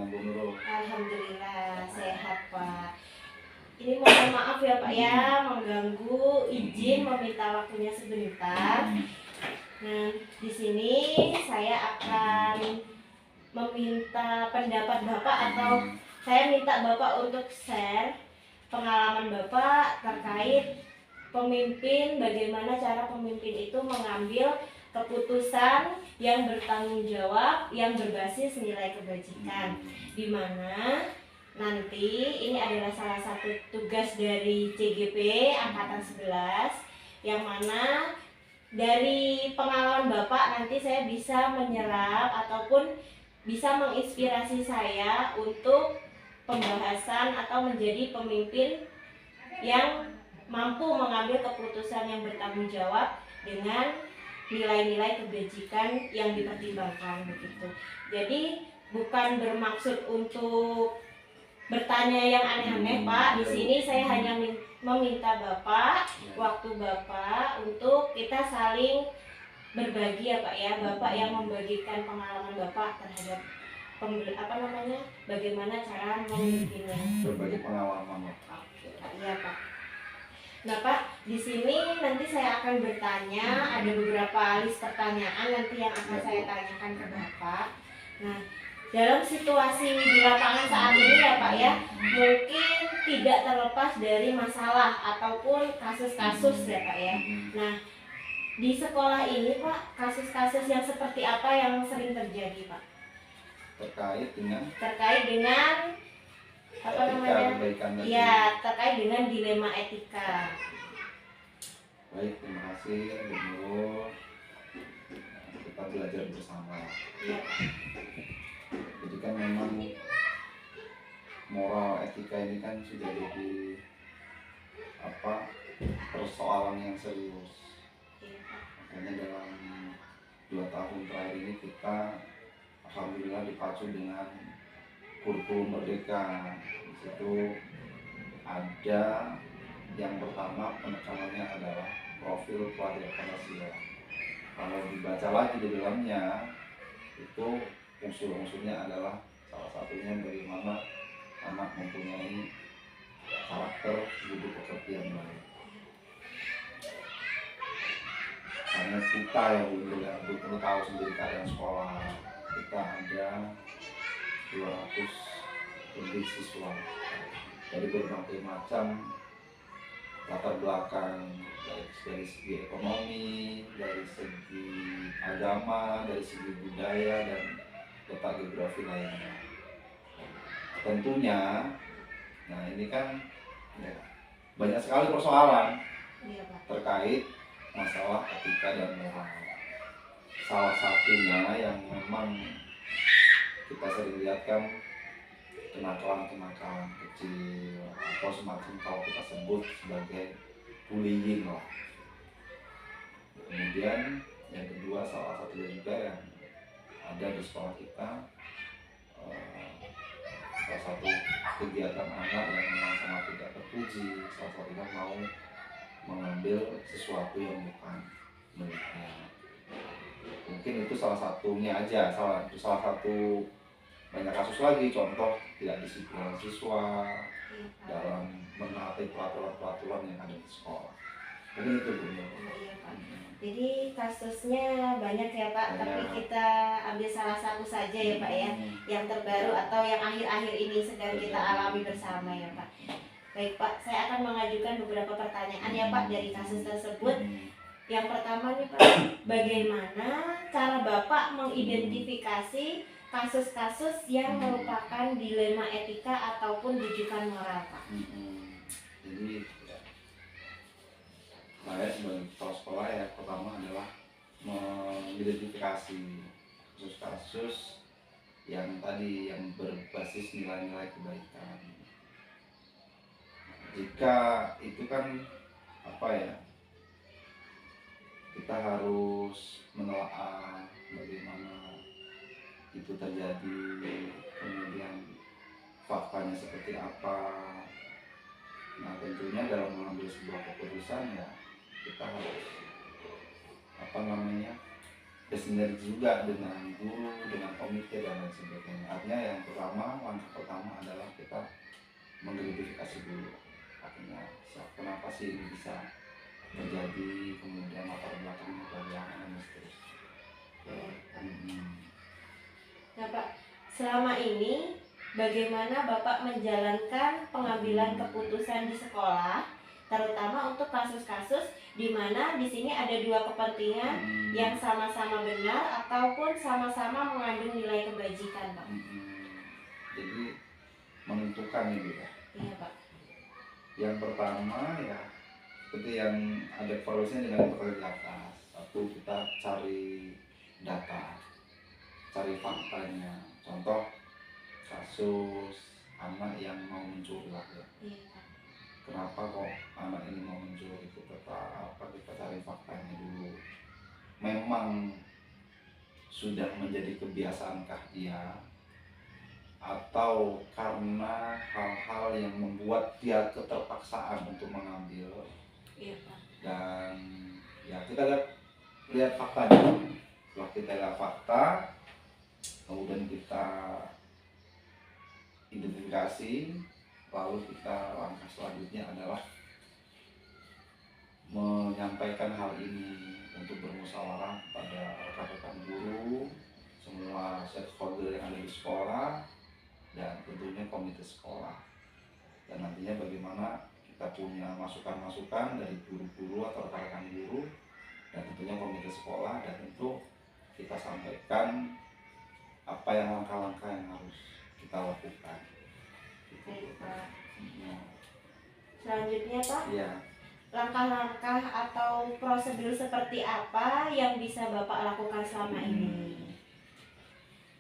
dengan Bu Nurul? Alhamdulillah sehat Pak. Ini mohon maaf ya Pak ya, mengganggu, izin meminta waktunya sebentar. Nah, di sini saya akan meminta pendapat Bapak atau saya minta Bapak untuk share pengalaman Bapak terkait pemimpin, bagaimana cara pemimpin itu mengambil keputusan yang bertanggung jawab, yang berbasis nilai kebajikan, di mana nanti ini adalah salah satu tugas dari CGP Angkatan 11, yang mana dari pengalaman Bapak nanti saya bisa menyerap ataupun bisa menginspirasi saya untuk pembahasan atau menjadi pemimpin yang mampu mengambil keputusan yang bertanggung jawab dengan nilai-nilai kebajikan yang dipertimbangkan begitu. Jadi bukan bermaksud untuk bertanya yang aneh-aneh Pak. Di sini saya hanya meminta Bapak, waktu Bapak untuk kita saling berbagi ya Pak ya. Bapak yang membagikan pengalaman Bapak terhadap bagaimana cara memimpinnya. Berbagi pengalaman Pak. Iya Pak. Nah Pak, di sini nanti saya akan bertanya, ada beberapa list pertanyaan nanti yang akan saya tanyakan ke Bapak. Nah, dalam situasi di lapangan saat ini ya Pak ya, mungkin tidak terlepas dari masalah ataupun kasus-kasus ya Pak ya. Nah, di sekolah ini Pak, kasus-kasus yang seperti apa yang sering terjadi Pak? Terkait dengan apa namanya? Ya, terkait dengan dilema etika. Baik, terima kasih Bu Nurul. Kita belajar bersama. Iya Pak. Jadi kan memang moral etika ini kan sudah jadi persoalan yang serius. Makanya dalam 2 tahun terakhir ini kita alhamdulillah dipacu dengan kurikulum merdeka. Di situ ada yang pertama penekanannya adalah profil pelajar Pancasila. Kalau dibaca lagi di dalamnya itu unsur-unsurnya adalah salah satunya bagaimana anak mempunyai karakter budi pekerti yang baik. Karena kita yang betul tahu sendiri keadaan sekolah kita ada 200 lebih siswa dari berbagai macam latar belakang, dari segi ekonomi, dari segi agama, dari segi budaya dan letak geografi lainnya. Tentunya, nah ini kan ya, banyak sekali persoalan terkait masalah etika dan moral. Salah satunya yang memang kita sering lihat kan kenakalan-kenakalan kecil atau semacam kalau kita sebut sebagai bullying lah. Kemudian yang kedua salah satunya juga yang ada di sekolah kita salah satu kegiatan anak yang memang sangat tidak terpuji, salah satunya mau mengambil sesuatu yang bukan miliknya. Mungkin itu salah satunya aja, salah satu banyak kasus lagi, contoh tidak disiplin siswa dalam menaati peraturan-peraturan yang ada di sekolah. Mungkin itu Bu. Iya Pak. Jadi kasusnya banyak ya Pak, tapi kita ambil salah satu saja ya Pak ya, yang terbaru atau yang akhir-akhir ini sedang kita alami bersama ya Pak. Baik Pak, saya akan mengajukan beberapa pertanyaan ya Pak dari kasus tersebut. Yang pertama nih Pak, bagaimana cara Bapak mengidentifikasi kasus-kasus yang merupakan dilema etika ataupun rujukan moral Pak? Jadi saya sebagai kepala sekolah ya pertama adalah mengidentifikasi kasus-kasus yang tadi yang berbasis nilai-nilai kebaikan. Jika itu kan kita harus menelaah bagaimana itu terjadi, kemudian faktanya seperti apa. Nah tentunya dalam mengambil sebuah keputusan ya kita harus bersinergi juga dengan guru, dengan komite dan lain sebagainya. Artinya yang pertama, langkah pertama adalah kita mengidentifikasi dulu. Artinya kenapa sih ini bisa terjadi, kemudian latar belakangnya bagaimana dan seterusnya. Nah Pak, selama ini bagaimana Bapak menjalankan pengambilan keputusan di sekolah, terutama untuk kasus-kasus di mana di sini ada dua kepentingan yang sama-sama benar ataupun sama-sama mengandung nilai kebajikan, Pak? Jadi menentukan itu ya. Iya Pak. Yang pertama ya seperti yang ada korelasinya dengan yang di atas. Satu, kita cari data, cari faktanya. Contoh kasus anak yang mau mencuri lah ya. Kenapa kok anak ini mau mencuri? Kita cari faktanya dulu. Memang sudah menjadi kebiasaankah dia, atau karena hal-hal yang membuat dia keterpaksaan untuk mengambil. Dan ya kita lihat faktanya. Setelah kita lihat fakta, kemudian kita identifikasi, lalu kita langkah selanjutnya adalah menyampaikan hal ini untuk bermusyawarah pada rekan-rekan guru, semua stakeholder yang ada di sekolah, dan tentunya komite sekolah. Dan nantinya bagaimana kita punya masukan-masukan dari guru-guru atau rekan-rekan guru, dan tentunya komite sekolah, dan tentu kita sampaikan apa yang langkah-langkah yang harus kita lakukan. Baik Pak. Selanjutnya Pak, ya, langkah-langkah atau prosedur seperti apa yang bisa Bapak lakukan selama ini?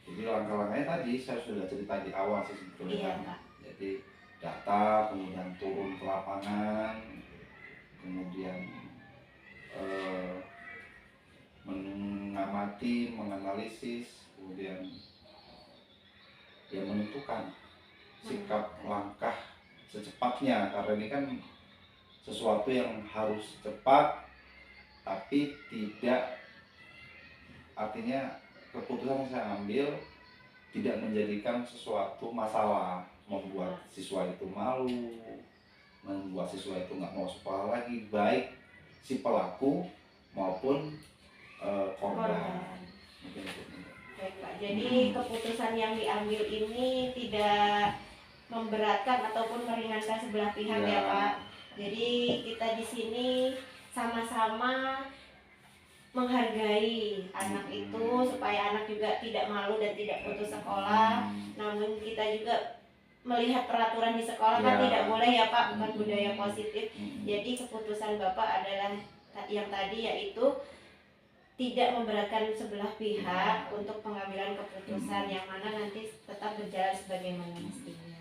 Jadi langkah-langkahnya tadi saya sudah cerita di awal sih sebetulnya. Iya Pak. Jadi data, kemudian turun ke lapangan, kemudian mengamati, menganalisis, kemudian ya menentukan sikap langkah secepatnya, karena ini kan sesuatu yang harus cepat, tapi tidak, artinya keputusan yang saya ambil tidak menjadikan sesuatu masalah, membuat siswa itu malu, membuat siswa itu nggak mau sekolah lagi, baik si pelaku maupun korban. Baik Pak, jadi keputusan yang diambil ini tidak memberatkan ataupun meringankan sebelah pihak ya Pak. Jadi kita di sini sama-sama menghargai anak itu supaya anak juga tidak malu dan tidak putus sekolah. Namun kita juga melihat peraturan di sekolah kan tidak boleh ya Pak, bukan budaya positif. Jadi keputusan Bapak adalah yang tadi, yaitu tidak memberatkan sebelah pihak untuk pengambilan keputusan, yang mana nanti tetap berjalan sebagaimana mestinya.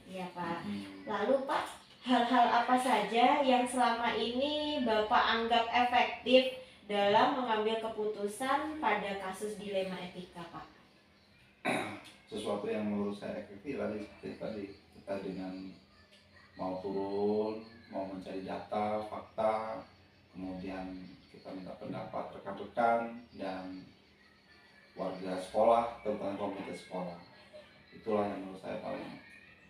Iya Pak. Lalu Pak, hal-hal apa saja yang selama ini Bapak anggap efektif dalam mengambil keputusan pada kasus dilema etika Pak? Sesuatu yang menurut saya efektif tadi kita dengan mau turun, mau mencari data, fakta, kemudian kita minta pendapat rekan-rekan dan warga sekolah, terutama komite sekolah. Itulah yang menurut saya paling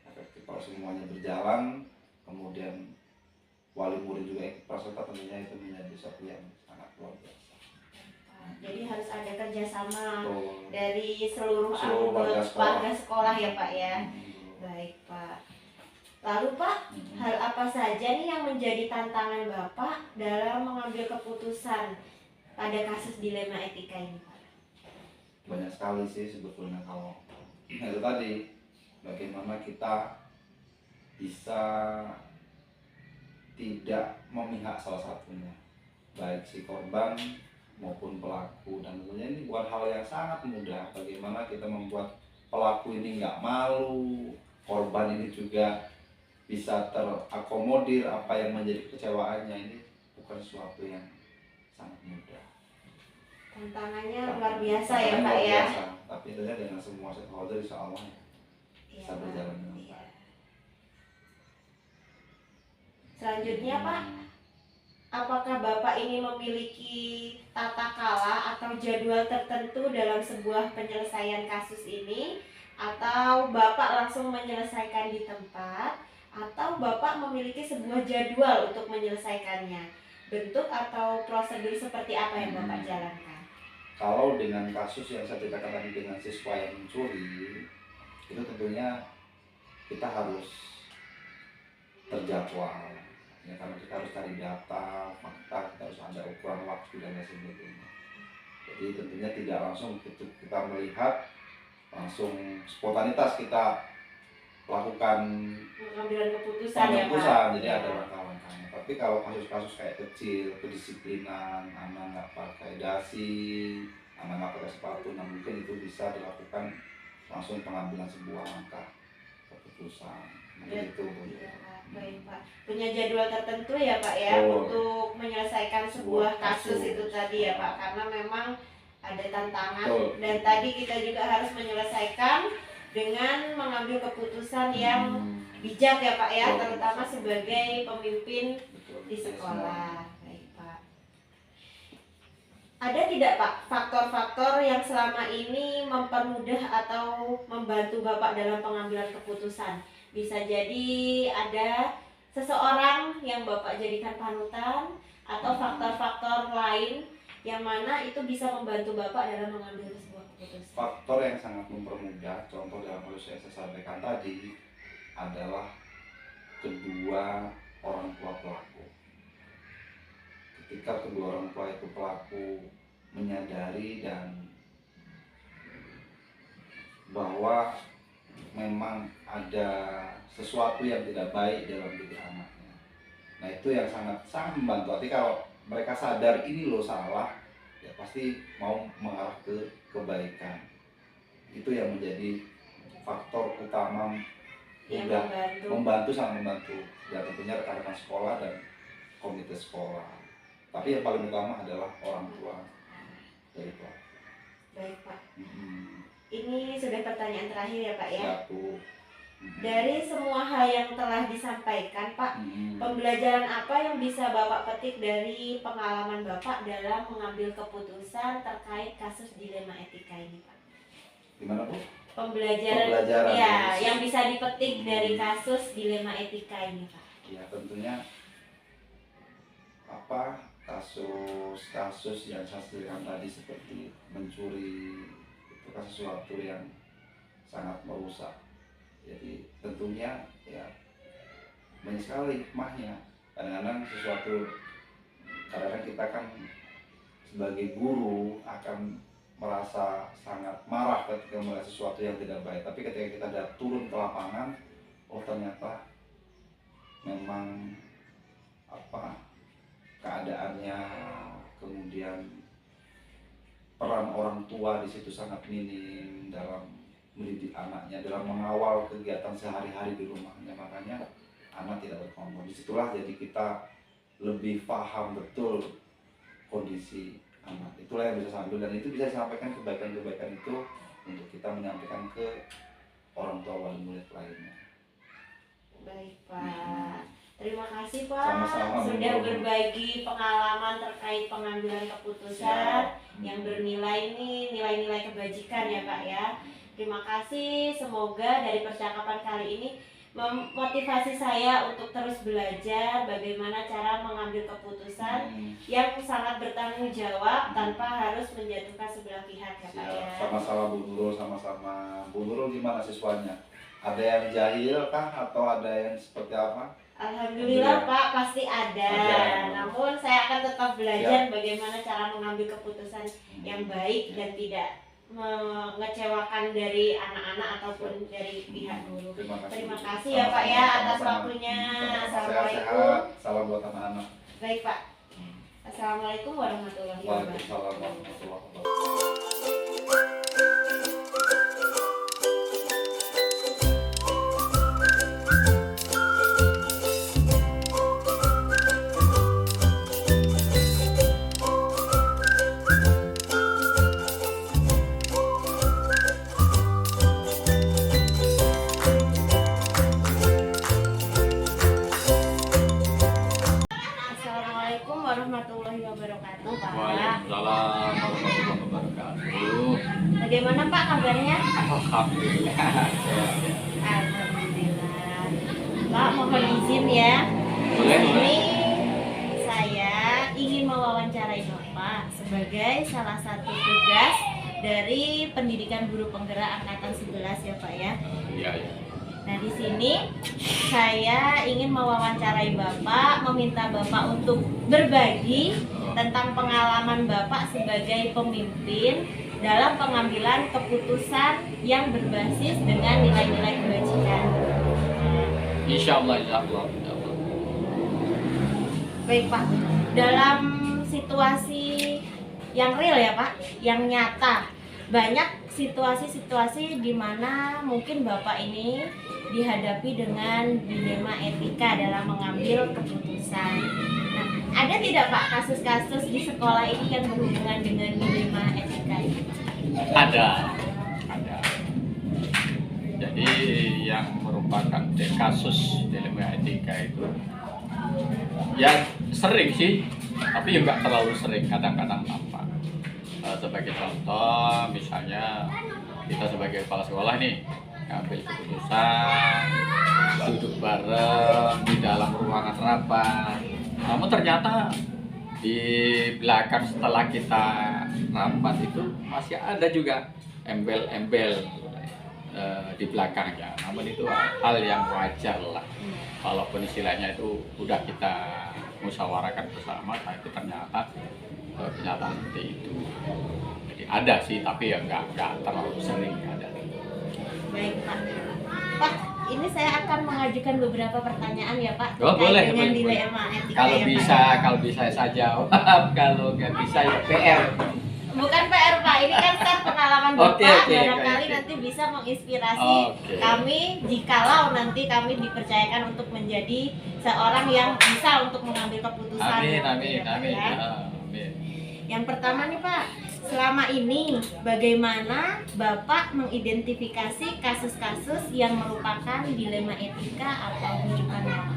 efektif. Kalau semuanya berjalan, kemudian wali murid juga ikut peserta, tentunya itu menjadi sesuatu yang sangat luar biasa. Jadi harus ada kerjasama Betul. dari seluruh warga sekolah ya Pak ya. Baik Pak. Lalu Pak, hal apa saja nih yang menjadi tantangan Bapak dalam mengambil keputusan pada kasus dilema etika ini Pak? Banyak sekali sih sebetulnya. Kalau itu tadi, bagaimana kita bisa tidak memihak salah satunya, baik si korban maupun pelaku. Dan tentunya ini bukan hal yang sangat mudah. Bagaimana kita membuat pelaku ini nggak malu, korban ini juga bisa terakomodir apa yang menjadi kecewaannya. Ini bukan sesuatu yang sangat mudah. Tantangannya luar biasa ya Pak ya. Tapi tentunya dengan semua stakeholder insya Allah bisa berjalan dengan baik. Selanjutnya Pak, apakah Bapak ini memiliki tata kala atau jadwal tertentu dalam sebuah penyelesaian kasus ini, atau Bapak langsung menyelesaikan di tempat, atau Bapak memiliki sebuah jadwal untuk menyelesaikannya? Bentuk atau prosedur seperti apa yang Bapak jalankan? Kalau dengan kasus yang saya ceritakan tadi dengan siswa yang mencuri, itu tentunya kita harus terjadwal ya, karena kita harus cari data, fakta, kita harus ada ukuran waktu dan lain sebagainya. Jadi tentunya tidak langsung kita melihat langsung spontanitas kita lakukan Pengambilan keputusan ya Pak. jadi ada langkah-langkahnya. Tapi kalau kasus-kasus kayak kecil, kedisiplinan, anak nggak pakai dasi, anak nggak pakai sepatu, nah mungkin itu bisa dilakukan langsung pengambilan sebuah langkah keputusan. Nah, itu. Ya, Pak. Baik Pak. Punya jadwal tertentu ya Pak ya untuk menyelesaikan sebuah kasus itu tadi ya Pak, karena memang ada tantangan dan tadi kita juga harus menyelesaikan dengan mengambil keputusan yang bijak ya Pak ya, terutama sebagai pemimpin di sekolah. Baik Pak. Ada tidak Pak faktor-faktor yang selama ini mempermudah atau membantu Bapak dalam pengambilan keputusan? Bisa jadi ada seseorang yang Bapak jadikan panutan, atau faktor-faktor lain yang mana itu bisa membantu Bapak dalam mengambil sebuah keputusan. Faktor yang sangat mempermudah, contoh dalam kasus yang saya sampaikan tadi adalah kedua orang tua pelaku. Ketika kedua orang tua itu pelaku menyadari dan bahwa memang ada sesuatu yang tidak baik dalam diri anaknya, nah itu yang sangat membantu. Tapi kalau mereka sadar ini loh salah, ya pasti mau mengarah ke kebaikan. Itu yang menjadi faktor utama yang sangat membantu. Dan tentunya rekan-rekan sekolah dan komite sekolah. Tapi yang paling utama adalah orang tua dari pelaku. Baik Pak. Ini sudah pertanyaan terakhir ya Pak ya. Satu. Dari semua hal yang telah disampaikan Pak, pembelajaran apa yang bisa Bapak petik dari pengalaman Bapak dalam mengambil keputusan terkait kasus dilema etika ini Pak? Gimana Bu? Pembelajaran ya yang bisa dipetik dari kasus dilema etika ini Pak. Ya tentunya kasus-kasus yang saya sebutkan tadi seperti mencuri itu kan sesuatu yang sangat merusak. Jadi tentunya ya banyak sekali hikmahnya. Kadang-kadang kita kan sebagai guru akan merasa sangat marah ketika melihat sesuatu yang tidak baik. Tapi ketika kita turun ke lapangan, oh ternyata memang keadaannya, kemudian peran orang tua di situ sangat minim dalam mendidik anaknya, dalam mengawal kegiatan sehari-hari di rumahnya. Makanya anak tidak berkompromi. Disitulah jadi kita lebih paham betul kondisi anak. Itulah yang bisa saya ambil, dan itu bisa disampaikan kebaikan-kebaikan itu untuk kita menyampaikan ke orang tua wali murid lainnya. Baik Pak. Terima kasih Pak. Sama-sama, sudah berbagi pengalaman terkait pengambilan keputusan yang bernilai nilai-nilai kebajikan ya Pak ya. Terima kasih, semoga dari percakapan kali ini memotivasi saya untuk terus belajar bagaimana cara mengambil keputusan yang sangat bertanggung jawab tanpa harus menjatuhkan sebelah pihak ya Pak ya. Sama-sama Bu Nurul, Bu Nurul gimana siswanya? Ada yang jahil kah atau ada yang seperti apa? Alhamdulillah Pak, pasti ada. Namun saya akan tetap belajar bagaimana cara mengambil keputusan yang baik dan tidak mengecewakan dari anak-anak ataupun dari pihak guru. Terima kasih ya Pak ya atas waktunya. Assalamualaikum. Salam buat anak-anak. Baik Pak. Assalamualaikum warahmatullahi wabarakatuh. Waalaikumsalam warahmatullahi wabarakatuh. kabarnya? Alhamdulillah. Alhamdulillah. Pak, mohon izin ya. Boleh, Ini saya ingin mewawancarai Bapak sebagai salah satu tugas dari Pendidikan Guru Penggerak Angkatan 11 ya Pak ya. Iya, iya. Nah di sini saya ingin mewawancarai Bapak, meminta Bapak untuk berbagi tentang pengalaman Bapak sebagai pemimpin dalam pengambilan keputusan yang berbasis dengan nilai-nilai kebajikan. Insya Allah, insya Allah, insya Allah. Baik Pak, dalam situasi yang real ya Pak, yang nyata, banyak situasi-situasi di mana mungkin Bapak ini dihadapi dengan dilema etika dalam mengambil keputusan. Nah, ada tidak Pak kasus-kasus di sekolah ini yang berhubungan dengan dilema etika ini? Ada. Jadi yang merupakan kasus dilema etika itu ya sering sih, tapi ya nggak terlalu sering, kadang-kadang nampak. Sebagai contoh, misalnya kita sebagai kepala sekolah nih ngambil keputusan, duduk bareng di dalam ruangan rapat. Namun ternyata di belakang setelah kita rapat itu masih ada juga embel-embel di belakangnya. Namun itu hal yang wajar lah. Walaupun istilahnya itu udah kita musyawarahkan bersama, tapi ternyata kenyataan seperti itu. Jadi ada sih, tapi ya nggak terlalu sering ada. Baik Pak. Pak, ini saya akan mengajukan beberapa pertanyaan ya Pak. Oh, boleh, dengan boleh. dilema etika Kalau ya, bisa, Pak. kalau bisa saya jawab. Kalau nggak bisa ya PR. Bukan PR Pak, ini kan share pengalaman Oke, Bapak, oke, barangkali oke. nanti bisa menginspirasi Oke. kami jikalau nanti kami dipercayakan untuk menjadi seorang yang bisa untuk mengambil keputusan. Amin, ya, amin, Pak, amin. ya. Amin. Yang pertama nih Pak, selama ini bagaimana Bapak mengidentifikasi kasus-kasus yang merupakan dilema etika atau rujukan norma?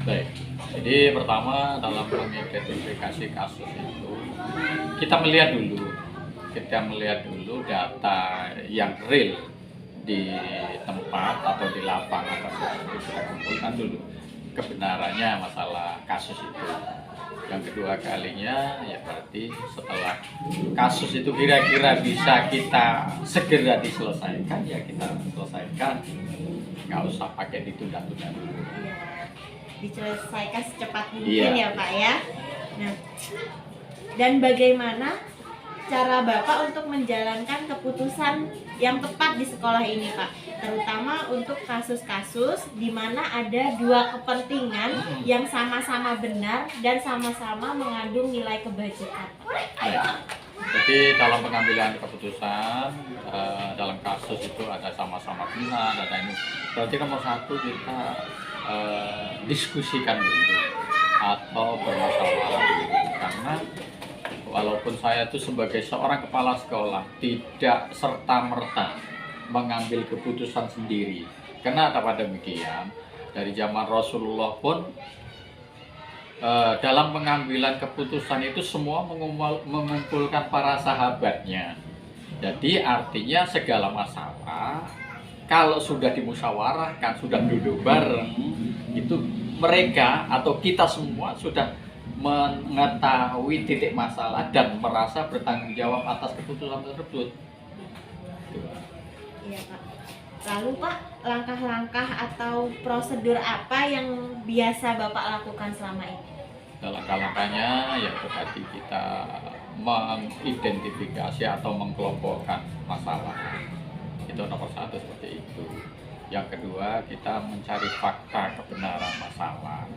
Baik. Jadi pertama dalam mengidentifikasi kasus itu kita melihat dulu data yang real di tempat atau di lapangan tersebut, kita kumpulkan dulu kebenarannya masalah kasus itu. Yang kedua kalinya ya berarti setelah kasus itu kira-kira bisa kita segera diselesaikan, ya kita selesaikan, nggak usah pakai ditunda-tunda dulu. Ya, diselesaikan secepat mungkin Iya. ya Pak ya. Nah, dan bagaimana cara Bapak untuk menjalankan keputusan yang tepat di sekolah ini Pak, terutama untuk kasus-kasus di mana ada dua kepentingan yang sama-sama benar dan sama-sama mengandung nilai kebajikan Pak. Baik. Jadi dalam pengambilan keputusan dalam kasus itu ada sama-sama benar, ada ini. Berarti nomor satu kita diskusikan dulu atau bermusyawarah dulu, karena walaupun saya itu sebagai seorang kepala sekolah tidak serta-merta mengambil keputusan sendiri. Kenapa demikian? Dari zaman Rasulullah pun dalam pengambilan keputusan itu semua mengumpulkan para sahabatnya. Jadi artinya segala masalah kalau sudah dimusyawarahkan, sudah duduk bareng, itu mereka atau kita semua sudah mengetahui titik masalah dan merasa bertanggung jawab atas keputusan tersebut. Iya Pak. Lalu Pak, langkah-langkah atau prosedur apa yang biasa Bapak lakukan selama ini? Langkah-langkahnya ya tadi kita mengidentifikasi atau mengkelompokkan masalah. Itu nomor satu seperti itu. Yang kedua kita mencari fakta kebenaran masalah.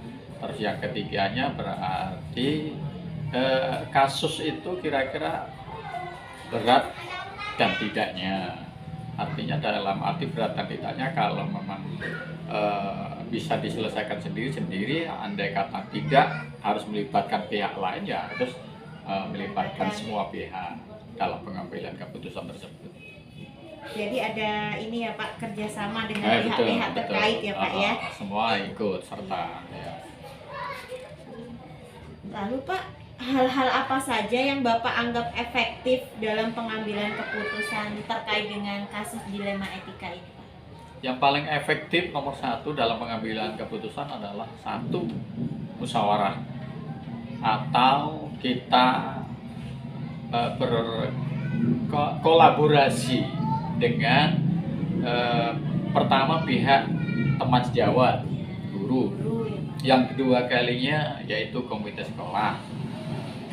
Terus yang ketiganya berarti kasus itu kira-kira berat dan tidaknya. Artinya dalam arti berat dan tidaknya kalau memang bisa diselesaikan sendiri-sendiri, andai kata tidak harus melibatkan pihak lain, ya harus melibatkan semua pihak dalam pengambilan keputusan tersebut. Jadi ada ini ya Pak, kerjasama dengan pihak-pihak terkait ya Pak ya. Semua ikut serta. Ya. Lalu Pak, hal-hal apa saja yang Bapak anggap efektif dalam pengambilan keputusan terkait dengan kasus dilema etika ini, Pak? Yang paling efektif nomor satu dalam pengambilan keputusan adalah satu, musyawarah, atau kita berkolaborasi dengan pertama pihak teman sejawat, guru. Dulu ya, Pak. Yang kedua kalinya yaitu komite sekolah.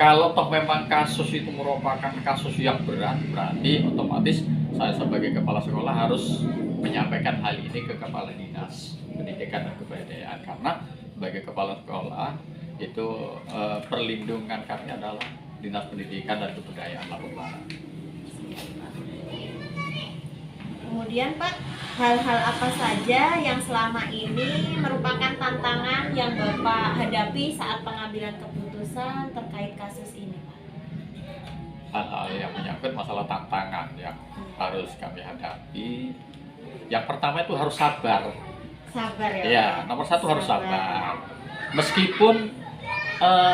Kalau toh memang kasus itu merupakan kasus yang berat, berarti otomatis saya sebagai kepala sekolah harus menyampaikan hal ini ke kepala dinas pendidikan dan kebudayaan, karena sebagai kepala sekolah itu perlindungan kami adalah dinas pendidikan dan kebudayaan Lampung Barat. Kemudian Pak, hal-hal apa saja yang selama ini merupakan tantangan yang Bapak hadapi saat pengambilan keputusan terkait kasus ini, Pak? Hal-hal yang menyangkut masalah tantangan yang harus kami hadapi, yang pertama itu harus sabar. Sabar ya, Ya, Pak? nomor satu harus sabar. Meskipun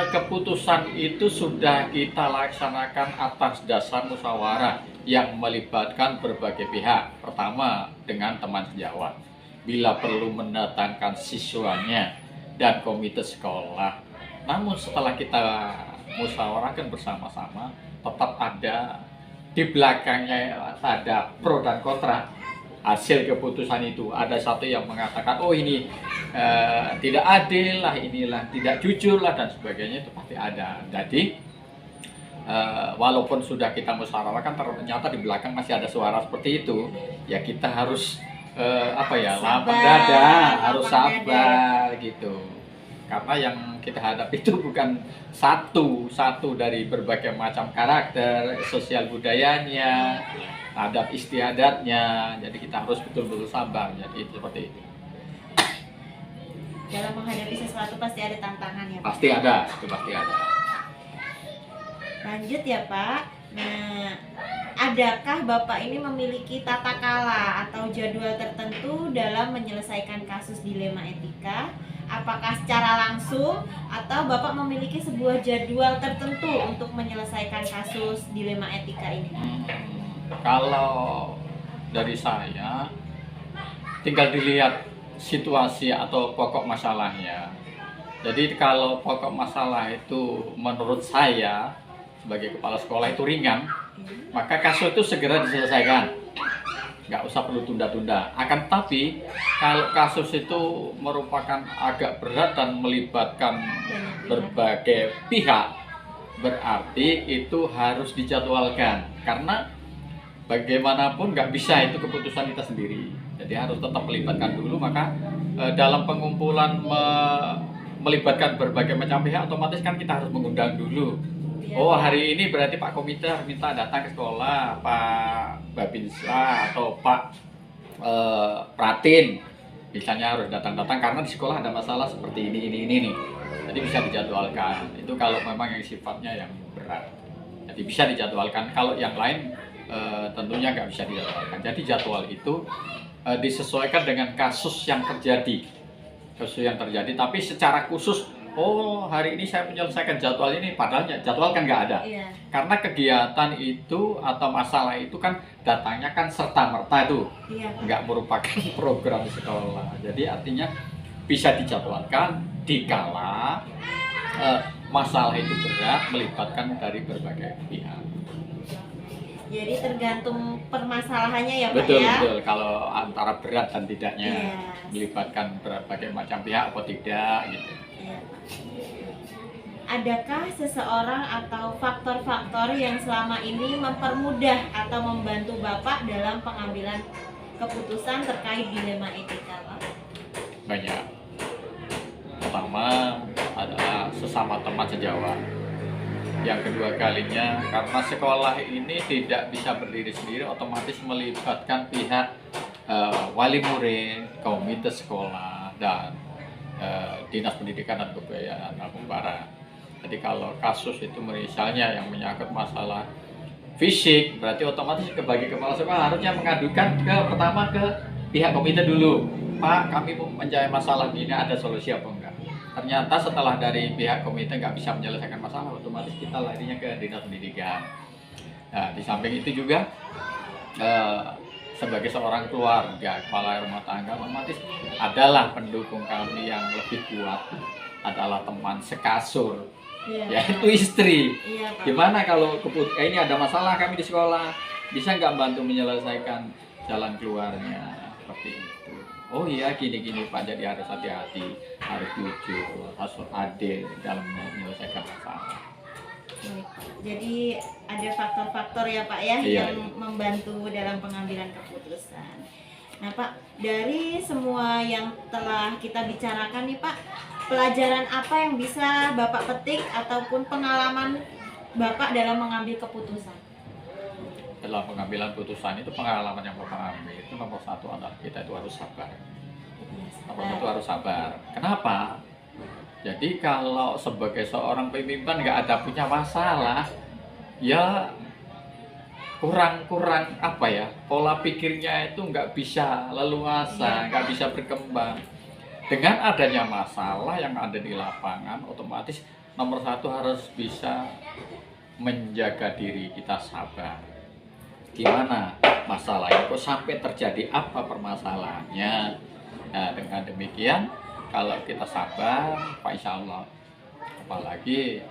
keputusan itu sudah kita laksanakan atas dasar musyawarah yang melibatkan berbagai pihak. Pertama dengan teman sejawat, bila perlu mendatangkan siswanya dan komite sekolah. Namun setelah kita musyawarahkan bersama-sama, tetap ada di belakangnya ada pro dan kontra hasil keputusan itu. Ada satu yang mengatakan, oh ini tidak adil lah, inilah tidak jujur lah, dan sebagainya, itu pasti ada. Jadi walaupun sudah kita musyawarahkan, ternyata di belakang masih ada suara seperti itu, ya kita harus lapang dada, harus sabar gitu. Karena yang kita hadapi itu bukan satu dari berbagai macam karakter, sosial budayanya, adab istiadatnya, jadi kita harus betul-betul sabar. Jadi seperti itu. Dalam menghadapi sesuatu pasti ada tantangan ya, Pak? Pasti ada, itu pasti ada. Lanjut ya, Pak. Nah, adakah Bapak ini memiliki tata kala atau jadwal tertentu dalam menyelesaikan kasus dilema etika? Apakah secara langsung atau Bapak memiliki sebuah jadwal tertentu untuk menyelesaikan kasus dilema etika ini? Kalau dari saya, tinggal dilihat situasi atau pokok masalahnya. Jadi kalau pokok masalah itu menurut saya sebagai kepala sekolah itu ringan, maka kasus itu segera diselesaikan, nggak usah perlu tunda-tunda. Akan tetapi kalau kasus itu merupakan agak berat dan melibatkan berbagai pihak, berarti itu harus dijadwalkan, karena bagaimanapun nggak bisa itu keputusan kita sendiri. Jadi harus tetap melibatkan dulu. Maka dalam pengumpulan melibatkan berbagai macam pihak, otomatis kan kita harus mengundang dulu. Oh, hari ini berarti Pak Komite minta datang ke sekolah, Pak Babinsa atau Pak Pratin misalnya harus datang karena di sekolah ada masalah seperti ini nih. Jadi bisa dijadwalkan. Itu kalau memang yang sifatnya yang berat. Jadi bisa dijadwalkan. Kalau yang lain tentunya nggak bisa dijadwalkan. Jadi jadwal itu disesuaikan dengan kasus yang terjadi. Tapi secara khusus, oh hari ini saya menyelesaikan jadwal ini, padahal jadwal kan nggak ada. Iya. Karena kegiatan itu atau masalah itu kan datangnya kan serta-merta itu, Iya. nggak merupakan program sekolah. Jadi artinya bisa dijadwalkan dikala masalah itu berat, melibatkan dari berbagai pihak. Jadi tergantung permasalahannya ya, Pak, Betul, ya? betul. Kalau antara berat dan tidaknya, Iya. melibatkan berbagai macam pihak atau tidak gitu. Iya. Adakah seseorang atau faktor-faktor yang selama ini mempermudah atau membantu Bapak dalam pengambilan keputusan terkait dilema etika, Pak? Banyak. Pertama adalah sesama teman sejawat. Yang kedua kalinya, karena sekolah ini tidak bisa berdiri sendiri, otomatis melibatkan pihak wali murid, komite sekolah, dan dinas pendidikan dan kebudayaan Lampung Barat. Jadi kalau kasus itu misalnya yang menyangkut masalah fisik, berarti otomatis sebagai kepala sekolah harusnya mengadukan pertama ke pihak komite dulu. Pak, kami mencari masalah ini, ada solusi apa enggak? ternyata setelah dari pihak komite nggak bisa menyelesaikan masalah, otomatis kita larinya ke dinas pendidikan. Nah, di samping itu juga sebagai seorang keluarga, kepala rumah tangga, otomatis adalah pendukung kami yang lebih kuat adalah teman sekasur, Iya, yaitu istri. iya Pak. Gimana kalau ini ada masalah kami di sekolah, bisa nggak bantu menyelesaikan jalan keluarnya seperti itu. Oh iya gini-gini Pak, jadi harus hati-hati, harus jujur, harus adil dalam menyelesaikan masalah. Baik. Jadi ada faktor-faktor ya Pak ya Iya, yang membantu dalam pengambilan keputusan. Nah Pak, dari semua yang telah kita bicarakan nih Pak, pelajaran apa yang bisa Bapak petik ataupun pengalaman Bapak dalam mengambil keputusan? Dalam pengambilan putusan itu pengalaman yang Bapak ambil itu nomor satu adalah kita itu harus sabar. Nomor satu harus sabar. Kenapa? Jadi kalau sebagai seorang pemimpin nggak ada punya masalah, ya kurang apa ya, pola pikirnya itu nggak bisa leluasa, nggak bisa berkembang. Dengan adanya masalah yang ada di lapangan, otomatis nomor satu harus bisa menjaga diri kita sabar. Gimana masalah itu sampai terjadi, apa permasalahannya. Nah, dengan demikian kalau kita sabar, Pak, insya Allah, apalagi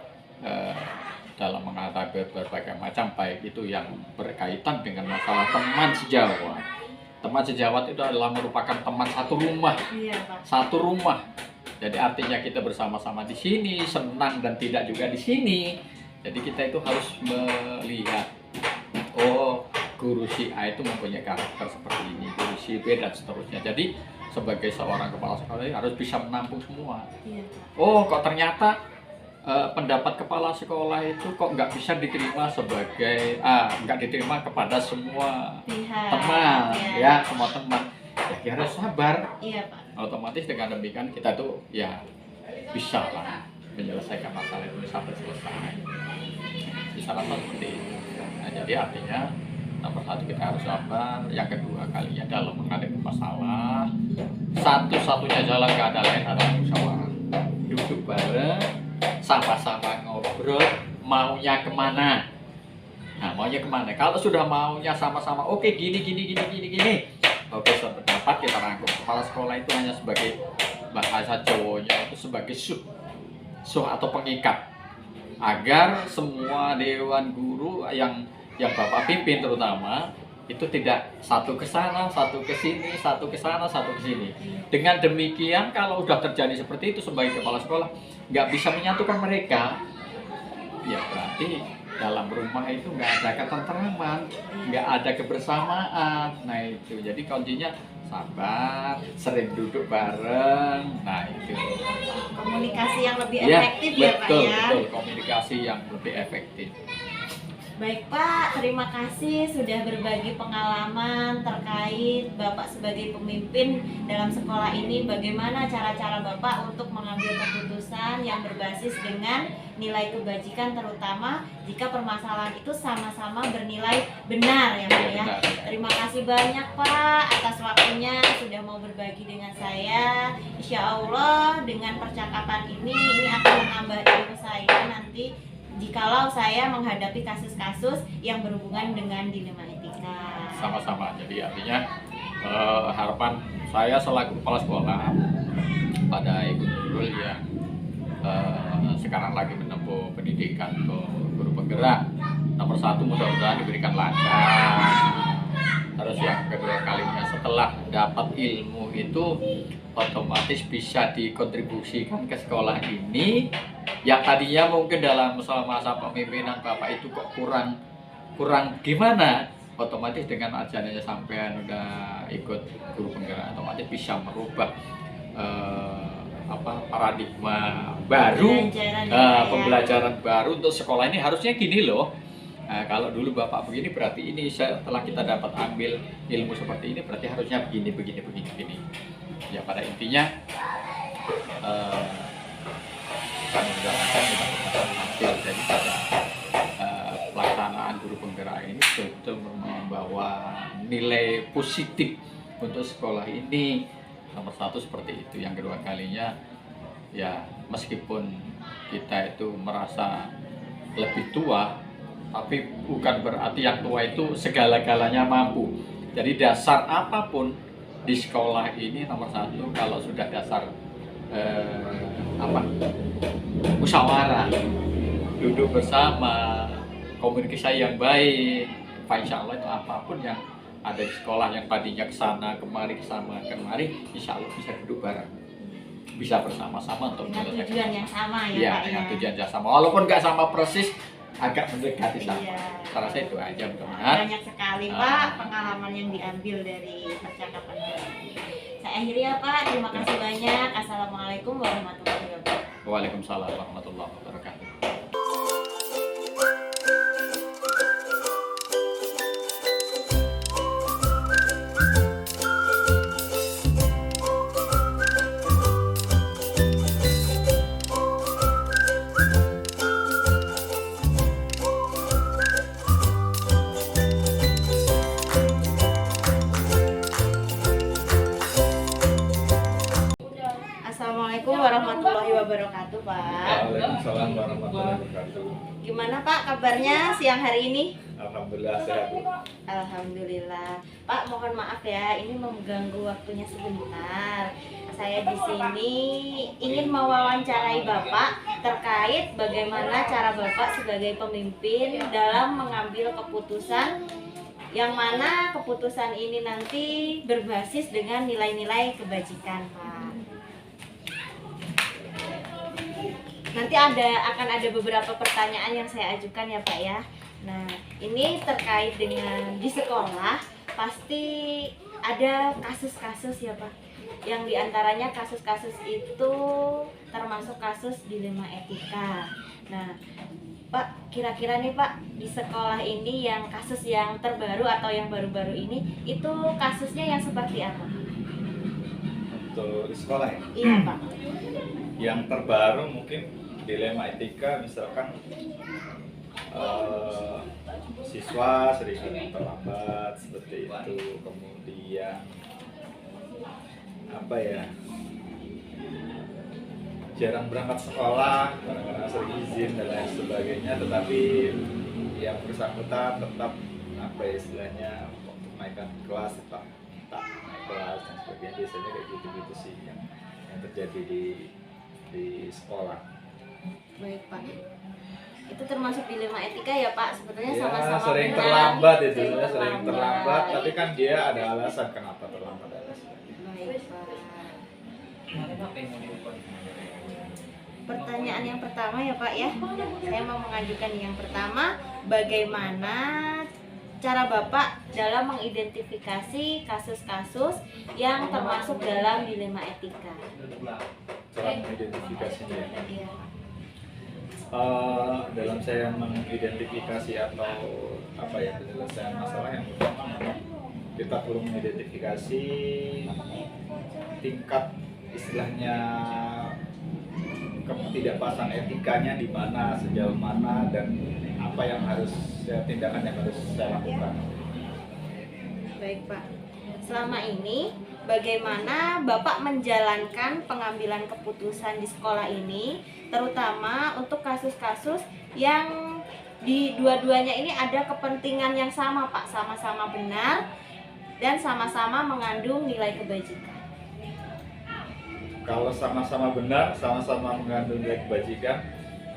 dalam menghadapi berbagai macam, baik itu yang berkaitan dengan masalah teman sejawat. Teman sejawat itu adalah merupakan teman satu rumah, Iya Pak. satu rumah. Jadi artinya kita bersama-sama di sini, senang dan tidak juga di sini. Jadi kita itu harus melihat, oh guru si A itu mempunyai karakter seperti ini, guru si B dan seterusnya. Jadi sebagai seorang kepala sekolah harus bisa menampung semua. Iya Pak. Oh kok ternyata pendapat kepala sekolah itu kok nggak bisa diterima sebagai nggak diterima kepada semua Pihak. teman, Ya. ya semua teman. Ya harus sabar. Iya Pak. Otomatis dengan demikian kita tuh ya bisa lah menyelesaikan masalah itu sampai selesai. Bisa rasa seperti itu. Nah, jadi artinya nomor satu kita harus sabar. Yang kedua kalinya dalam menghadapi masalah, satu-satunya jalan gak ada lain adalah musyawarah. Duduk bareng, sama-sama ngobrol, maunya kemana. Nah, maunya kemana? Kalau sudah maunya sama-sama, oke gini. Oke, sependapat kita rangkum. Kepala sekolah itu hanya sebagai bahasa Jawanya itu sebagai suh atau pengikat, agar semua dewan guru yang Bapak pimpin terutama itu tidak satu ke sana, satu ke sini, satu ke sana, satu ke sini. Dengan demikian kalau sudah terjadi seperti itu sebagai kepala sekolah nggak bisa menyatukan mereka, ya berarti dalam rumah itu nggak ada ketentraman, nggak ada kebersamaan. Nah itu, jadi kuncinya sabar, sering duduk bareng. Nah itu Komunikasi yang lebih ya, efektif ya Pak betul, ya. betul, komunikasi yang lebih efektif. Baik Pak, terima kasih sudah berbagi pengalaman terkait Bapak sebagai pemimpin dalam sekolah ini. Bagaimana cara-cara Bapak untuk mengambil keputusan yang berbasis dengan nilai kebajikan, terutama jika permasalahan itu sama-sama bernilai benar ya Pak ya. Benar, ya. Terima kasih banyak Pak atas waktunya sudah mau berbagi dengan saya. Insya Allah dengan percakapan ini akan menambah ilmu saya nanti jikalau saya menghadapi kasus-kasus yang berhubungan dengan dilema etika. Sama-sama. Jadi artinya harapan saya selaku kepala sekolah pada Ibu Nurul yang sekarang lagi menempuh pendidikan ke guru penggerak, nomor satu mudah-mudahan diberikan lancar. Terus yang kedua kalinya setelah dapat ilmu itu otomatis bisa dikontribusikan ke sekolah ini yang tadinya mungkin dalam masa pemimpinan Bapak itu kok kurang gimana, otomatis dengan ajarannya sampean udah ikut guru penggerak otomatis bisa merubah paradigma baru, pembelajaran baru untuk sekolah ini. Harusnya gini loh. Nah, kalau dulu Bapak begini berarti ini setelah kita dapat ambil ilmu seperti ini berarti harusnya begini. Ya pada intinya mudah-mudahan kita hasil daripada pelaksanaan guru penggerak ini betul membawa nilai positif untuk sekolah ini. Nomor satu seperti itu. Yang kedua kalinya ya meskipun kita itu merasa lebih tua, tapi bukan berarti yang tua itu segala-galanya mampu. Jadi dasar apapun di sekolah ini nomor satu, kalau sudah dasar musyawarah, duduk bersama, komunikasi yang baik, insya Allah itu apapun yang ada di sekolah yang tadinya kesana kemari insya Allah bisa duduk bareng, bisa bersama-sama untuk dengan tujuan yang sama ya, ya, Pak dengan ya. tujuan yang sama, walaupun nggak sama persis, agak mendekati sama. Iya. Saya rasa itu aja mudah-mudahan. Banyak sekali Pak pengalaman yang diambil dari percakapan kita. Saya akhiri ya Pak, terima kasih banyak. Assalamualaikum warahmatullahi wabarakatuh. Waalaikumsalam warahmatullahi wabarakatuh. Assalamualaikum warahmatullahi wabarakatuh Pak. Waalaikumsalam warahmatullahi wabarakatuh. Gimana Pak kabarnya siang hari ini? Alhamdulillah sehat, Bu. Alhamdulillah. Pak mohon maaf ya, ini mengganggu waktunya sebentar. Saya di sini ingin mewawancarai Bapak terkait bagaimana cara Bapak sebagai pemimpin dalam mengambil keputusan, yang mana keputusan ini nanti berbasis dengan nilai-nilai kebajikan Pak. Nanti akan ada beberapa pertanyaan yang saya ajukan ya Pak ya. Nah, ini terkait dengan di sekolah pasti ada kasus-kasus ya Pak. Yang diantaranya kasus-kasus itu termasuk kasus dilema etika. Nah, Pak, kira-kira nih Pak, di sekolah ini yang kasus yang terbaru atau yang baru-baru ini itu kasusnya yang seperti apa? Untuk di sekolah ya. Iya Pak. Yang terbaru mungkin dilema etika, misalkan siswa sering terlambat seperti itu, kemudian apa ya, jarang berangkat sekolah, kadang-kadang sering izin dan lain sebagainya, tetapi yang bersangkutan tetap apa ya, istilahnya untuk naikkan kelas tetap minta naik kelas dan sebagainya. Biasanya kayak gitu-gitu sih yang terjadi di sekolah. Baik Pak. Itu termasuk dilema etika ya Pak, sebetulnya Ya, sama-sama sering benar. terlambat itu, sering terlambat, tapi kan dia ada alasan kenapa terlambat dan sebagainya. Baik Pak. Pertanyaan yang pertama ya Pak ya, saya mau mengajukan yang pertama, bagaimana cara Bapak dalam mengidentifikasi kasus-kasus yang termasuk dalam dilema etika? Cara mengidentifikasinya. Iya. Dalam saya mengidentifikasi atau apa ya, penyelesaian masalah, yang pertama memang kita perlu mengidentifikasi tingkat istilahnya ketidakpasan etikanya di mana, sejauh mana, dan apa yang harus tindakan yang harus saya lakukan. Baik Pak. Selama ini bagaimana Bapak menjalankan pengambilan keputusan di sekolah ini, terutama untuk kasus-kasus yang di dua-duanya ini ada kepentingan yang sama Pak, sama-sama benar dan sama-sama mengandung nilai kebajikan. Kalau sama-sama benar, sama-sama mengandung nilai kebajikan,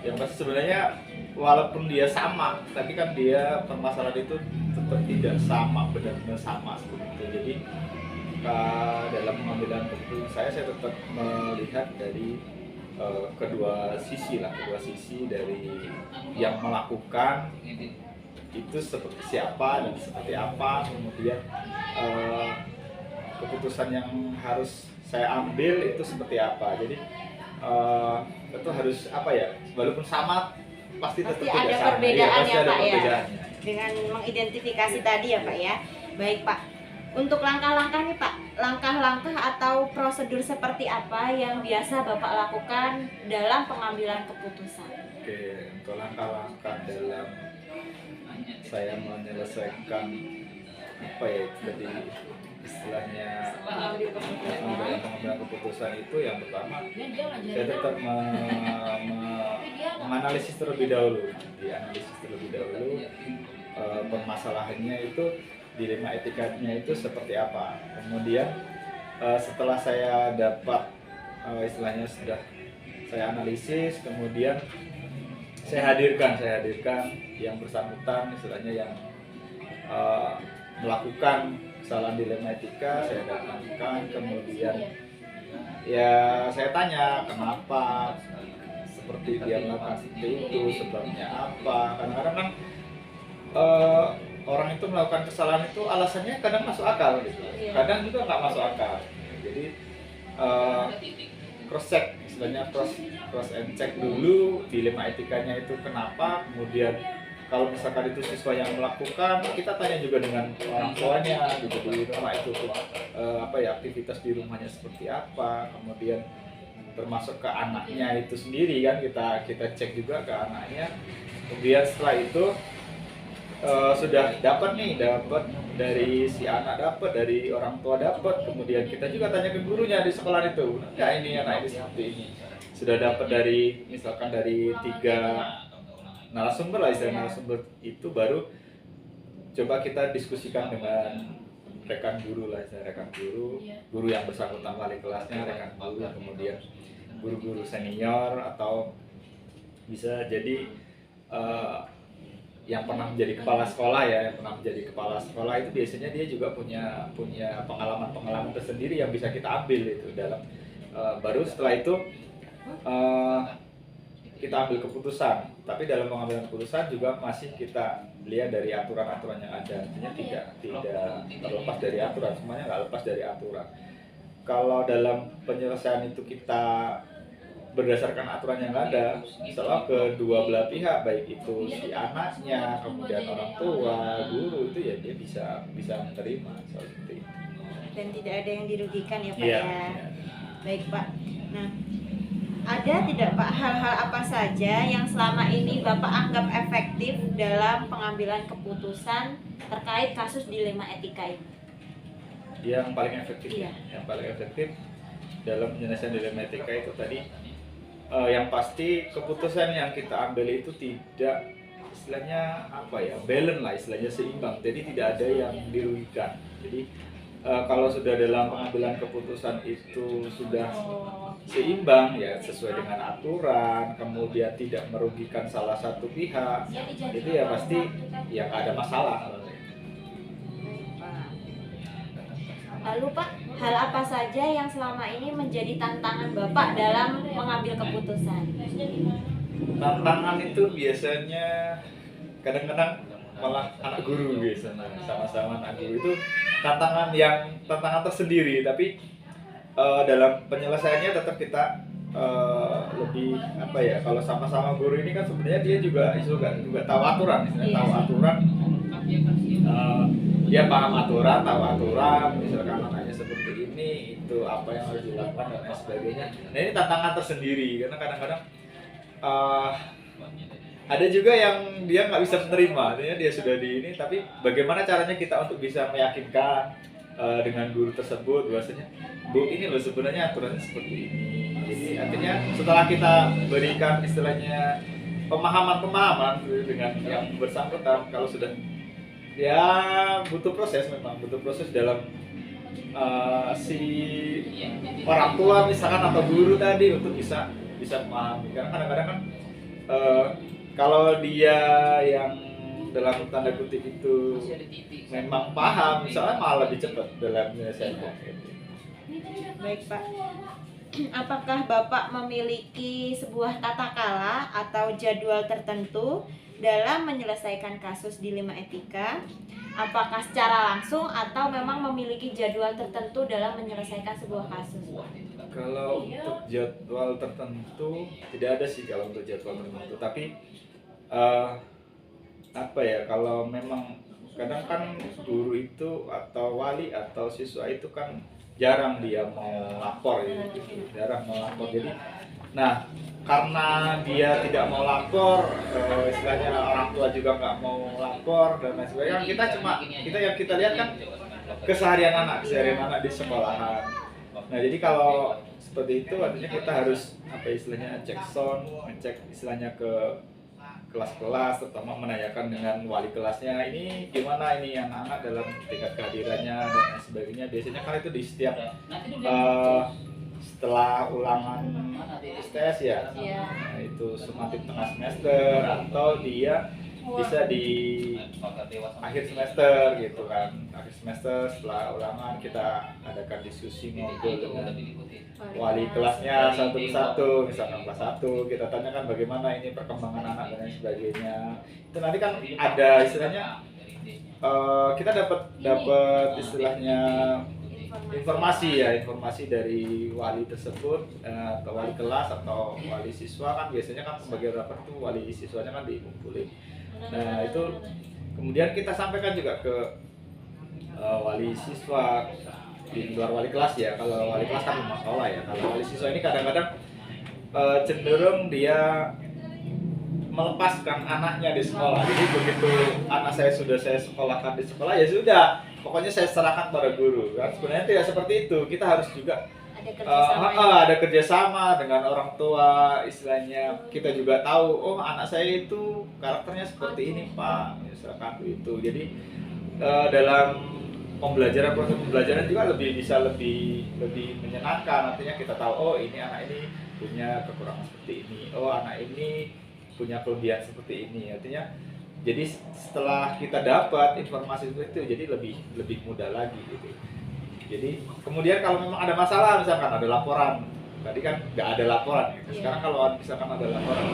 yang pasti sebenarnya walaupun dia sama, tapi kan dia permasalahan itu tetap tidak sama, benar-benar sama seperti itu. Jadi dalam pengambilan keputusan saya tetap melihat dari kedua sisi dari yang melakukan itu seperti siapa dan seperti apa, kemudian keputusan yang harus saya ambil itu seperti apa. Jadi itu harus apa ya, walaupun sama pasti tetap Pasti tidak ada sama. perbedaan Pasti ya ada Pak ya, perbedaannya. dengan mengidentifikasi tadi ya Pak ya. Baik Pak, untuk langkah-langkah nih Pak, langkah-langkah atau prosedur seperti apa yang biasa Bapak lakukan dalam pengambilan keputusan? Oke, untuk langkah-langkah dalam saya menyelesaikan apa ya, jadi istilahnya Mengambil keputusan. pengambilan pengambilan keputusan itu yang pertama saya tetap menganalisis terlebih dahulu, dianalisis terlebih dahulu permasalahannya itu, dilema etikanya itu seperti apa. Kemudian setelah saya dapat istilahnya sudah saya analisis, kemudian saya hadirkan yang bersangkutan, istilahnya yang melakukan kesalahan dilema etika, saya datangkan, kemudian ya saya tanya kenapa seperti dia melakukan seperti itu, sebabnya apa. Kadang-kadang kan orang itu melakukan kesalahan itu alasannya kadang masuk akal gitu, kadang juga nggak masuk akal. Jadi cross check, istilahnya cross and check dulu dilema etikanya itu kenapa. Kemudian kalau misalkan itu siswa yang melakukan, kita tanya juga dengan orang tuanya gitu di rumah itu aktivitas di rumahnya seperti apa. Kemudian termasuk ke anaknya itu sendiri kan, kita cek juga ke anaknya. Kemudian setelah itu sudah dapat dari si anak, dapat dari orang tua, dapat, kemudian kita juga tanya ke gurunya di sekolah itu, ya ini anak ini seperti ini. Sudah dapat dari misalkan dari 3 narasumber lah, istilah narasumber itu baru coba kita diskusikan dengan rekan guru lah, rekan guru yang bersangkutan, wali kelasnya, rekan guru, kemudian guru-guru senior, atau bisa jadi yang pernah menjadi kepala sekolah ya, yang pernah menjadi kepala sekolah itu biasanya dia juga punya pengalaman tersendiri yang bisa kita ambil itu dalam baru setelah itu kita ambil keputusan. Tapi dalam pengambilan keputusan juga masih kita lihat dari aturan-aturan yang ada. Artinya tidak terlepas dari aturan, semuanya nggak lepas dari aturan. Kalau dalam penyelesaian itu kita berdasarkan aturan yang ada, misalnya kedua belah pihak, baik itu si anaknya, kemudian orang tua, guru, itu ya dia bisa menerima seperti itu. Dan tidak ada yang dirugikan ya Pak Iya, ya. iya. Baik Pak. Nah, ada tidak Pak hal-hal apa saja yang selama ini Bapak anggap efektif dalam pengambilan keputusan terkait kasus dilema etika ini? Yang paling efektif, Iya. Yang paling efektif dalam penyelesaian dilema etika itu tadi, yang pasti keputusan yang kita ambil itu tidak, istilahnya apa ya, balance lah, istilahnya seimbang. Jadi tidak ada yang dirugikan. Jadi kalau sudah dalam pengambilan keputusan itu sudah seimbang ya, sesuai dengan aturan, kemudian tidak merugikan salah satu pihak, itu ya pasti ya nggak ada masalah. Lalu Pak, hal apa saja yang selama ini menjadi tantangan Bapak dalam mengambil keputusan? Tantangan itu biasanya kadang-kadang malah anak guru biasanya, sama-sama anak guru itu tantangan tersendiri, tapi dalam penyelesaiannya tetap kita lebih apa ya, kalau sama-sama guru ini kan sebenarnya dia juga tahu aturan, tahu aturan, dia paham aturan, tahu aturan, misalkan anaknya seperti ini, itu apa yang harus dilakukan dan lain sebagainya. Nah ini tantangan tersendiri karena kadang-kadang ada juga yang dia nggak bisa menerima, artinya dia sudah di ini, tapi bagaimana caranya kita untuk bisa meyakinkan dengan guru tersebut bahwasanya, Bu, ini loh sebenarnya aturannya seperti ini. Jadi artinya setelah kita berikan istilahnya pemahaman dengan yang bersangkutan, kalau sudah ya butuh proses, memang butuh proses dalam si orang tua misalkan atau guru tadi untuk bisa memahami. Karena kadang-kadang kan kalau dia yang dalam tanda kutip itu memang paham, misalnya malah lebih cepat dalam menyelesaikan. Baik Pak, apakah Bapak memiliki sebuah tata cara atau jadwal tertentu dalam menyelesaikan kasus dilema etika? Apakah secara langsung atau memang memiliki jadwal tertentu dalam menyelesaikan sebuah kasus? Kalau untuk jadwal tertentu tidak ada sih kalau untuk jadwal tertentu, tapi apa ya, kalau memang kadang kan guru itu atau wali atau siswa itu kan jarang dia mau lapor gitu, jarang mau lapor. Jadi nah karena dia tidak mau lapor, istilahnya orang tua juga nggak mau lapor dan lain sebagainya, kita yang kita lihat kan keseharian anak di sekolahan. Nah jadi kalau seperti itu artinya kita harus apa istilahnya cek sound, ngecek istilahnya ke kelas-kelas, terutama menanyakan dengan wali kelasnya ini gimana ini anak-anak dalam tingkat kehadirannya dan lain sebagainya. Biasanya kan itu di setiap setelah ulangan STS ya, Iya. nah, itu sumatif tengah semester atau dia bisa di akhir semester gitu kan. Akhir semester setelah ulangan kita adakan diskusi ngobrol dengan wali kelasnya satu persatu, misalkan kelas 1 kita tanyakan bagaimana ini perkembangan anak dan lain sebagainya. Itu nanti kan ada istilahnya kita dapat istilahnya informasi dari wali tersebut atau wali kelas atau wali siswa. Kan biasanya kan sebagai rapat tuh wali siswanya kan dikumpulin. Nah itu kemudian kita sampaikan juga ke wali siswa di luar wali kelas ya. Kalau wali kelas kan rumah sekolah ya. Kalau wali siswa ini kadang-kadang cenderung dia melepaskan anaknya di sekolah. Jadi begitu anak saya sekolahkan di sekolah ya sudah, pokoknya saya serahkan pada guru. Kan sebenarnya tidak seperti itu. Kita harus juga ada kerjasama dengan orang tua, istilahnya kita juga tahu oh anak saya itu karakternya seperti ini Pak, misalkan itu. Jadi dalam proses pembelajaran juga bisa lebih menyenangkan. Artinya kita tahu oh ini anak ini punya kekurangan seperti ini, oh anak ini punya kelebihan seperti ini. Artinya jadi setelah kita dapat informasi itu jadi lebih mudah lagi gitu. Jadi kemudian kalau memang ada masalah, misalkan ada laporan, tadi kan nggak ada laporan gitu. Sekarang kalau misalkan ada laporan,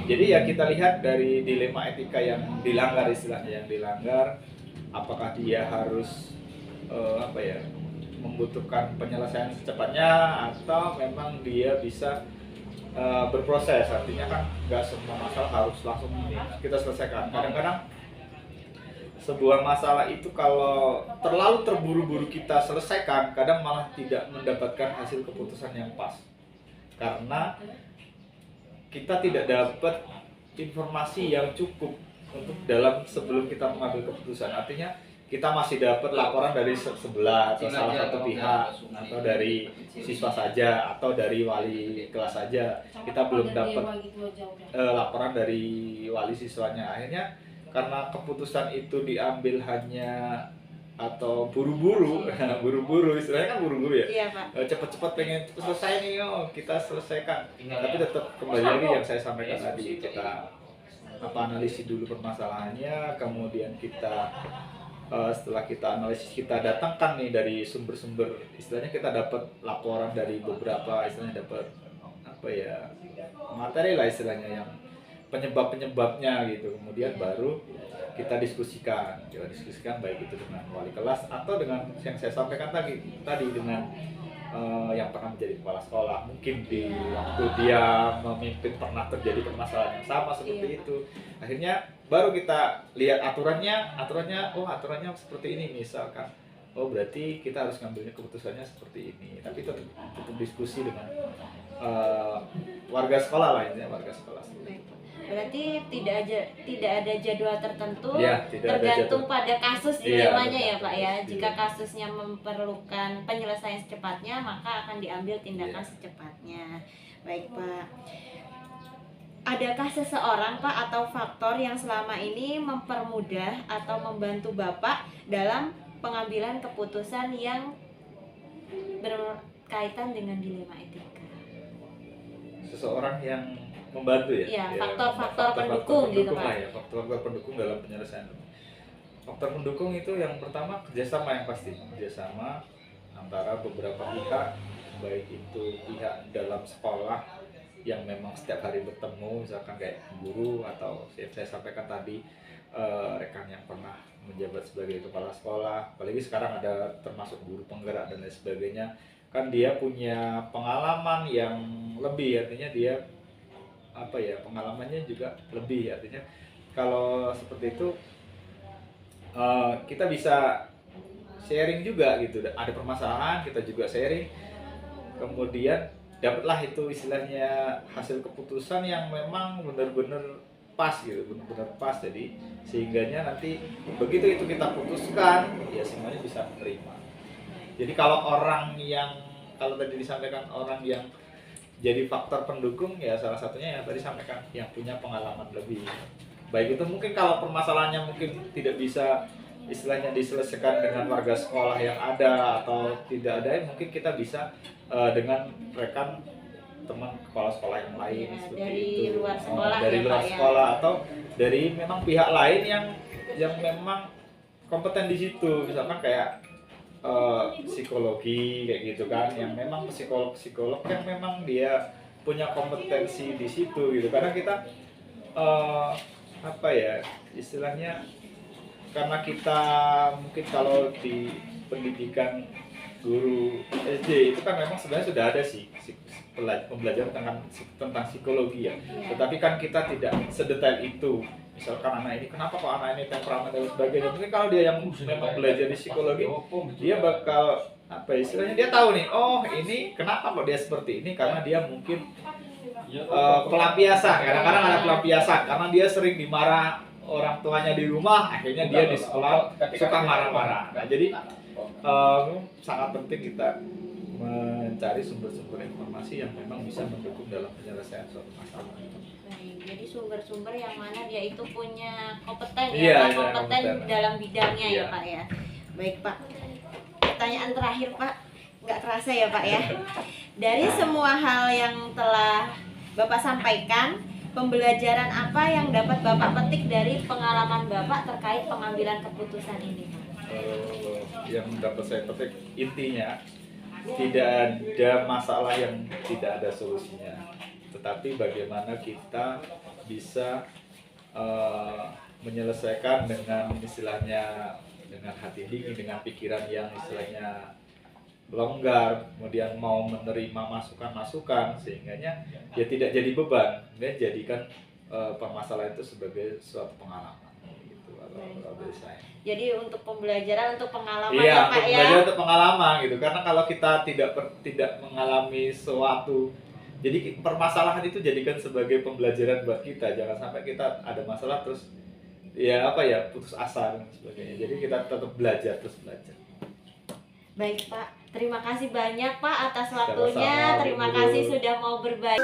jadi ya kita lihat dari dilema etika yang dilanggar, istilahnya yang dilanggar, apakah dia harus membutuhkan penyelesaian secepatnya atau memang dia bisa berproses. Artinya kan nggak semua masalah harus langsung kita selesaikan. Kadang-kadang sebuah masalah itu kalau terlalu terburu-buru kita selesaikan, kadang malah tidak mendapatkan hasil keputusan yang pas. Karena kita tidak dapat informasi yang cukup untuk sebelum kita mengambil keputusan. Artinya kita masih dapat laporan dari sebelah atau salah satu pihak, atau dari siswa saja atau dari wali kelas saja. Kita belum dapat laporan dari wali siswanya. Akhirnya karena keputusan itu diambil hanya atau buru-buru, istilahnya kan buru-buru ya. Iya, Pak. Cepat-cepat pengen selesai nih, kita selesaikan. Tapi tetap kembali lagi yang saya sampaikan tadi, kita analisis dulu permasalahannya, kemudian kita setelah kita analisis, kita datangkan nih dari sumber-sumber, istilahnya kita dapat laporan dari beberapa, istilahnya dapat materi lah istilahnya yang penyebabnya gitu. Kemudian baru kita diskusikan baik itu dengan wali kelas atau dengan yang saya sampaikan tadi dengan yang pernah menjadi kepala sekolah. Mungkin di waktu dia memimpin pernah terjadi permasalahan yang sama seperti itu. Akhirnya baru kita lihat aturannya seperti ini misalkan. Oh berarti kita harus ngambilnya keputusannya seperti ini. Tapi tetap diskusi dengan warga sekolah lah, intinya warga sekolah. Berarti tidak ada jadwal tertentu, ya, tergantung pada kasus dilemanya ya Pak ya. Iya. Jika kasusnya memerlukan penyelesaian secepatnya, maka akan diambil tindakan secepatnya. Baik Pak. Adakah seseorang Pak atau faktor yang selama ini mempermudah atau membantu Bapak dalam pengambilan keputusan yang berkaitan dengan dilema etika? Seseorang yang membantu ya? Iya, faktor-faktor pendukung gitu Pak. Ya, faktor-faktor pendukung dalam penyelesaian. Faktor pendukung itu yang pertama kerjasama, yang pasti kerjasama antara beberapa pihak, baik itu pihak dalam sekolah yang memang setiap hari bertemu, misalkan kayak guru atau saya sampaikan tadi rekan yang pernah menjabat sebagai kepala sekolah, apalagi sekarang ada termasuk guru penggerak dan lain sebagainya, kan dia punya pengalaman yang lebih, artinya dia pengalamannya juga lebih, artinya kalau seperti itu kita bisa sharing juga gitu, ada permasalahan kita juga sharing, kemudian dapatlah itu istilahnya hasil keputusan yang memang benar-benar pas gitu, benar-benar pas. Jadi sehingganya nanti begitu itu kita putuskan ya semuanya bisa menerima. Jadi kalau orang yang kalau tadi disampaikan orang yang jadi faktor pendukung, ya salah satunya yang tadi sampaikan yang punya pengalaman lebih. Baik itu mungkin kalau permasalahannya mungkin tidak bisa istilahnya diselesaikan dengan warga sekolah yang ada atau tidak ada, mungkin kita bisa dengan rekan teman kepala sekolah yang lain Ya, seperti dari itu. luar sekolah Dari ya, luar Pak, ya. sekolah atau dari memang pihak lain yang memang kompeten di situ, misalkan kayak psikologi kayak gitu kan, yang memang psikolog yang memang dia punya kompetensi di situ gitu. Karena kita apa ya istilahnya, karena kita mungkin kalau di pendidikan guru SD itu kan memang sebenarnya sudah ada sih pembelajaran tentang psikologi ya. Tetapi kan kita tidak sedetail itu. Misalkan anak ini kenapa kok anak ini temperamen dan sebagainya. Mungkin kalau dia yang memang belajar di psikologi, dia bakal apa istilahnya, dia tahu nih, oh ini kenapa kok dia seperti ini, karena dia mungkin pelampiasan. Kadang-kadang ada pelampiasan karena dia sering dimarah orang tuanya di rumah, akhirnya dia di sekolah suka marah-marah. Nah, jadi sangat penting kita mencari sumber-sumber informasi yang memang bisa mendukung dalam penyelesaian suatu masalah. Baik, jadi sumber-sumber yang mana dia itu punya kompeten Iya, ya, Pak, kompeten kompeten. dalam bidangnya Iya. ya Pak ya. Baik Pak, pertanyaan terakhir Pak, nggak terasa ya Pak ya. Dari semua hal yang telah Bapak sampaikan, pembelajaran apa yang dapat Bapak petik dari pengalaman Bapak terkait pengambilan keputusan ini Pak? Yang dapat saya petik intinya, tidak ada masalah yang tidak ada solusinya, tetapi bagaimana kita bisa menyelesaikan dengan istilahnya dengan hati dingin, dengan pikiran yang istilahnya longgar, kemudian mau menerima masukan-masukan sehingga ya tidak jadi beban, dia jadikan permasalahan itu sebagai suatu pengalaman gitu kalau dari saya. Jadi untuk pembelajaran, untuk pengalaman Iya, ya Pak ya. belajar untuk pengalaman gitu. Karena kalau kita tidak mengalami suatu, jadi permasalahan itu jadikan sebagai pembelajaran buat kita. Jangan sampai kita ada masalah terus ya apa ya putus asa dan sebagainya. Jadi kita tetap belajar, terus belajar. Baik Pak, terima kasih banyak Pak atas Sama-sama, waktunya. Terima Bu Guru. kasih sudah mau berbagi.